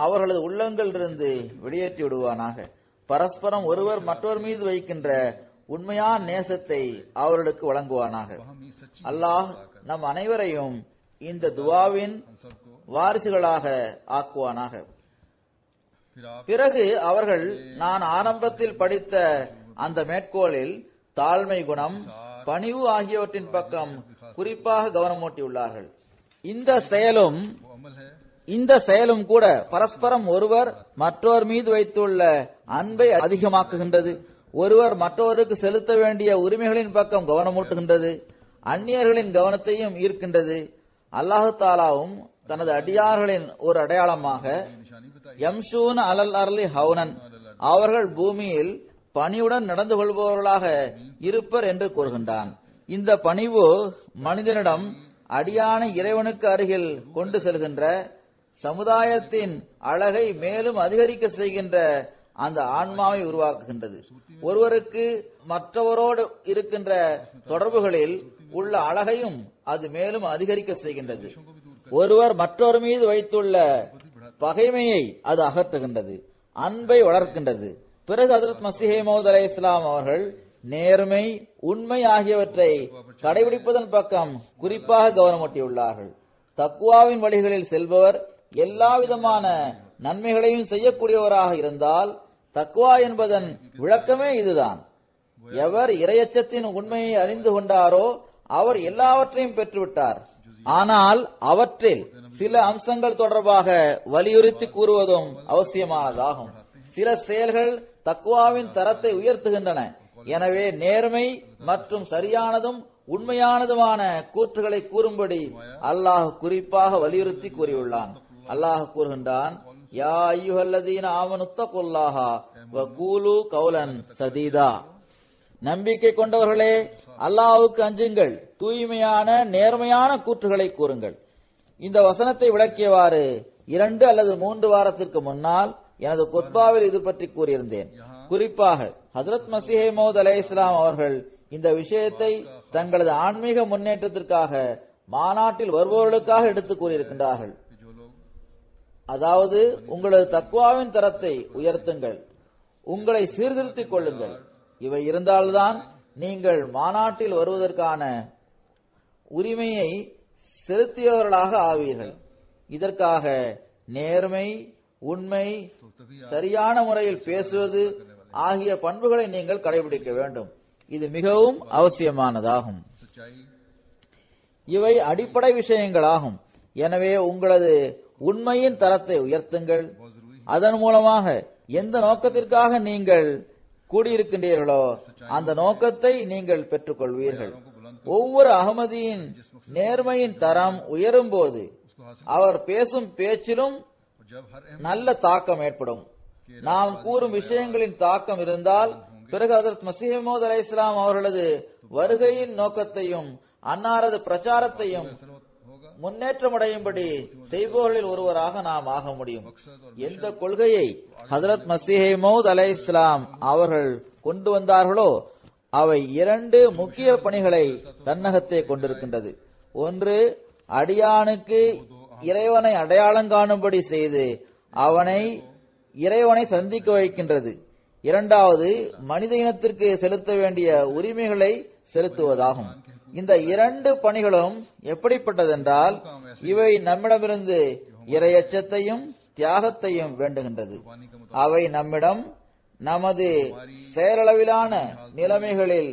அவர்களது உள்ளங்களிலிருந்து வெளியேற்றி விடுவானாக. பரஸ்பரம் ஒருவர் மற்றொரு மீது வைக்கின்ற உண்மையான நேசத்தை அவர்களுக்கு வழங்குவானாக. அல்லாஹ் நம் அனைவரையும் இந்த துஆவின் வாரிசுகளாக ஆக்குவானாக. பிறகு அவர்கள் நான் ஆரம்பத்தில் படித்த அந்த மேற்கோளில் தாழ்மை குணம், பணிவு ஆகியவற்றின் பக்கம் குறிப்பாக கவனமூட்டியுள்ளார்கள். இந்த செயலும் கூட பரஸ்பரம் ஒருவர் மற்றொரு மீது வைத்துள்ள அன்பை அதிகமாக்குகின்றது. ஒருவர் மற்றவருக்கு செலுத்த வேண்டிய உரிமைகளின் பக்கம் கவனமூட்டுகின்றது. அந்நியர்களின் கவனத்தையும் ஈர்க்கின்றது. அல்லாஹு தாலாவும் தனது அடியார்களின் ஒரு அடையாளமாக யம்ஷூன அலல் அர்லி ஹவுனன், அவர்கள் பூமியில் பணிவுடன் நடந்து கொள்பவர்களாக இருப்பர் என்று கூறுகின்றான். இந்த பணிவு மனிதனிடம் அடியான இறைவனுக்கு அருகில் கொண்டு செல்கின்ற, சமுதாயத்தின் அழகை மேலும் அதிகரிக்க செய்கின்ற அந்த ஆன்மாவை உருவாக்குகின்றது. ஒருவருக்கு மற்றவரோடு இருக்கின்ற தொடர்புகளில் உள்ள அழகையும் அது மேலும் அதிகரிக்க செய்கின்றது. ஒருவர் மற்றொரு மீது வைத்துள்ள பகைமையை அது அகற்றுகின்றது, அன்பை வளர்க்கின்றது. பிறகு ஹஜ்ரத் மஸீஹ் மவ்ஊத் அலைஹிஸ்ஸலாம் அவர்கள் நேர்மை, உண்மை ஆகியவற்றை கடைபிடிப்பதன் பக்கம் குறிப்பாக கவனமூட்டியுள்ளார்கள். தக்வாவின் வழிகளில் செல்பவர் எல்லாவிதமான நன்மைகளையும் செய்யக்கூடியவராக இருந்தால் தக்வா என்பதன் விளக்கமே இதுதான். எவர் இறையச்சத்தின் உண்மையை அறிந்து கொண்டாரோ அவர் எல்லாவற்றையும் பெற்றுவிட்டார். ஆனால் அவற்றில் சில அம்சங்கள் தொடர்பாக வலியுறுத்தி கூறுவதும் அவசியமானதாகும். சில செயல்கள் தக்வாவின் தரத்தை உயர்த்துகின்றன. எனவே நேர்மை மற்றும் சரியானதும் உண்மையானதுமான கூற்றுகளை கூறும்படி அல்லாஹ் குறிப்பாக வலியுறுத்தி கூறியுள்ளான். அல்லாஹ் கூறுகின்றான், யா அய்யுஹல்லதீன ஆமனுத்தகுல்லாஹ வ கூலு கௌலன் சதீதா, நம்பிக்கை கொண்டவர்களே அல்லாஹ்வுக்கு அஞ்சுங்கள், தூய்மையான நேர்மையான கூற்றுகளை கூறுங்கள். இந்த வசனத்தை விளக்கியவாறு 2 அல்லது 3 வாரத்திற்கு முன்னால் எனது குத்பாவில் இது பற்றி கூறியிருந்தேன். குறிப்பாக ஹஜ்ரத் மஸீஹ் மவ்ஊத் அலைஹிஸ்ஸலாம் அவர்கள் இந்த விஷயத்தை தங்களது ஆன்மீக முன்னேற்றத்திற்காக மாநாட்டில் வருபவர்களுக்காக எடுத்து கூறியிருக்கின்றார்கள். அதாவது, உங்களது தக்வாவின் தரத்தை உயர்த்துங்கள், உங்களை சீர்திருத்திக் கொள்ளுங்கள். இவை இருந்தால்தான் நீங்கள் மாநாட்டில் வருவதற்கான உரிமையை செலுத்தியவர்களாக ஆவீர்கள். இதற்காக நேர்மை, உண்மை, சரியான முறையில் பேசுவது ஆகிய பண்புகளை நீங்கள் கடைபிடிக்க வேண்டும். இது மிகவும் அவசியமானதாகும். இவை அடிப்படை விஷயங்களாகும். எனவே உங்களது உண்மையின் தரத்தை உயர்த்துங்கள். அதன் மூலமாக எந்த நோக்கத்திற்காக நீங்கள் கூடியிருக்கின்றீர்களோ அந்த நோக்கத்தை நீங்கள் பெற்றுக் கொள்வீர்கள். ஒவ்வொரு அகமதியின் நேர்மையின் தரம் உயரும் போது அவர் பேசும் பேச்சிலும் நல்ல தாக்கம் ஏற்படும். நாம் கூறும் விஷயங்களின் தாக்கம் இருந்தால் பிறகு ஹஜ்ரத் மஸீஹ் மவ்ஊத் அலைஹிஸ்ஸலாம் அவர்களது வருகையின் நோக்கத்தையும் அன்னாரது பிரச்சாரத்தையும் முன்னேற்றமடையும்படி செய்பவர்களில் ஒருவராக நாம் ஆக முடியும். எந்த கொள்கையை ஹஜ்ரத் மஸீஹ் மவ்ஊத் அலைஹிஸ்ஸலாம் அவர்கள் கொண்டு வந்தார்களோ அவை இரண்டு முக்கிய பணிகளை தன்னகத்தே கொண்டிருக்கின்றது. ஒன்று, அடியானுக்கு இறைவனை அடையாளம் காணும்படி செய்து இறைவனை சந்திக்க வைக்கின்றது. இரண்டாவது, மனித இனத்திற்கு செலுத்த வேண்டிய உரிமைகளை செலுத்துவதாகும். இந்த இரண்டு பணிகளும் எப்படிப்பட்டதென்றால் இவை நம்மிடமிருந்து இறையச்சத்தையும் தியாகத்தையும் வேண்டுகின்றது. அவை நம்மிடம் நமது செயலளவிலான நிலைமைகளில்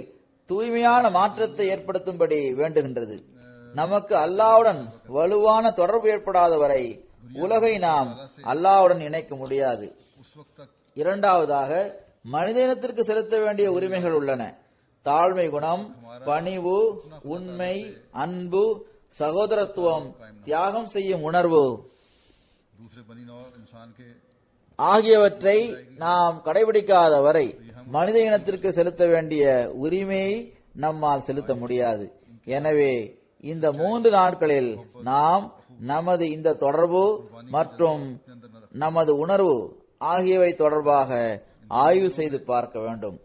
தூய்மையான மாற்றத்தை ஏற்படுத்தும்படி வேண்டுகின்றது. நமக்கு அல்லாஹ்வுடன் வலுவான தொடர்பு ஏற்படாத வரை உலகை நாம் அல்லாஹ்வுடன் இணைக்க முடியாது. இரண்டாவதாக, மனித இனத்திற்கு செலுத்த வேண்டிய உரிமைகள் உள்ளன. தாழ்மை குணம், பணிவு, உண்மை, அன்பு, சகோதரத்துவம், தியாகம் செய்யும் உணர்வு ஆகியவற்றை நாம் கடைபிடிக்காத வரை மனித இனத்திற்கு செலுத்த வேண்டிய உரிமையை நம்மால் செலுத்த முடியாது. எனவே இந்த 3 நாட்களில் நாம் நமது இந்த தொடர்பு மற்றும் நமது உணர்வு ஆகியவை தொடர்பாக ஆய்வு செய்து பார்க்க வேண்டும்.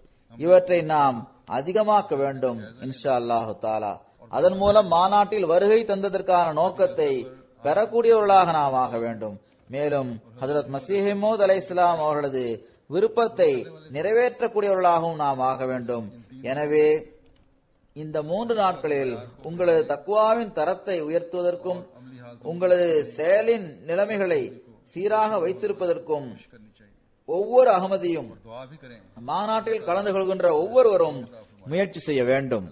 இவற்றை நாம் அதிகமாக்க வேண்டும் இன்ஷா அல்லாஹு தாலா. அதன் மூலம் மாநாட்டில் வருகை தந்ததற்கான நோக்கத்தை பெறக்கூடியவர்களாக நாம் ஆக வேண்டும். மேலும் ஹஜ்ரத் மஸீஹ் மவ்ஊத் அலைஹிஸ்ஸலாம் அவர்களது விருப்பத்தை நிறைவேற்றக்கூடியவர்களாகவும் நாம் ஆக வேண்டும். எனவே இந்த 3 நாட்களில் உங்களது தக்வாவின் தரத்தை உயர்த்துவதற்கும் உங்களது செயலின் நிலைமைகளை சீராக வைத்திருப்பதற்கும் ஒவ்வொரு அகமதியும் மாநாட்டில் கலந்து கொள்கின்ற ஒவ்வொருவரும் முயற்சி செய்ய வேண்டும்.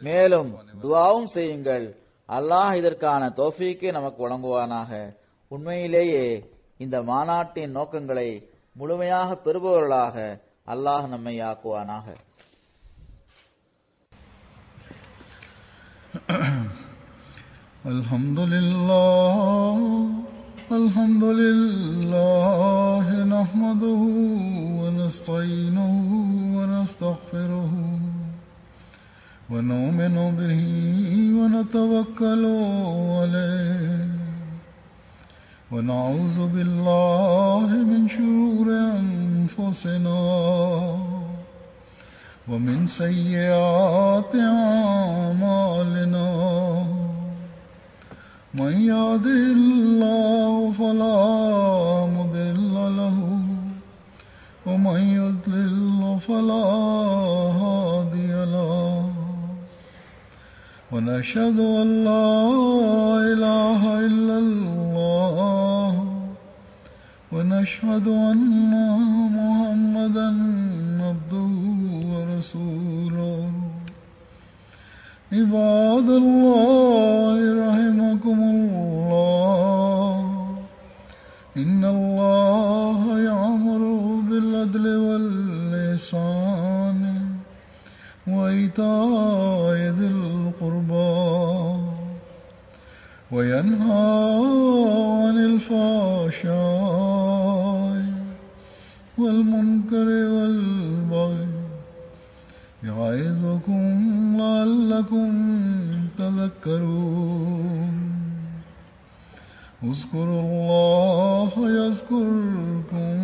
மேலும் துஆவும் செய்யுங்கள். அல்லாஹ் இதற்கான தௌஃபீக்கை நமக்கு வழங்குவானாக. உண்மையிலேயே இந்த மாநாட்டின் நோக்கங்களை முழுமையாக பெறுபவர்களாக அல்லாஹ் நம்மை ஆக்குவானாக. அல்ஹம்துலில்லாஹ் நஹ்மதுஹு வ நஸ்தஈனுஹு வ நஸ்தக்ஃபிருஹு வ நு'மினு பிஹி வ நதவக்கலு அலைஹி வ நஊது பில்லாஹி மின் ஷுரூரி அன்ஃபுஸினா வ மின் ஸய்யிஆத்தி அஅமாலினா. من يهده الله فلا مضل له ومن يضلل فلا هادي له ونشهد أن لا إله إلا الله ونشهد أن محمدا عبده ورسوله. عباد الله رحمكم الله إن الله يأمر بالعدل والإحسان وإيتاء ذي القربى وينهى عن الفحشاء والمنكر والبغي يعظكم لعلكم تذكرون. اذكروا الله يذكركم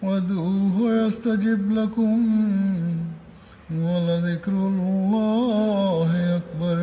وادعوه يستجب لكم ولذكر الله أكبر.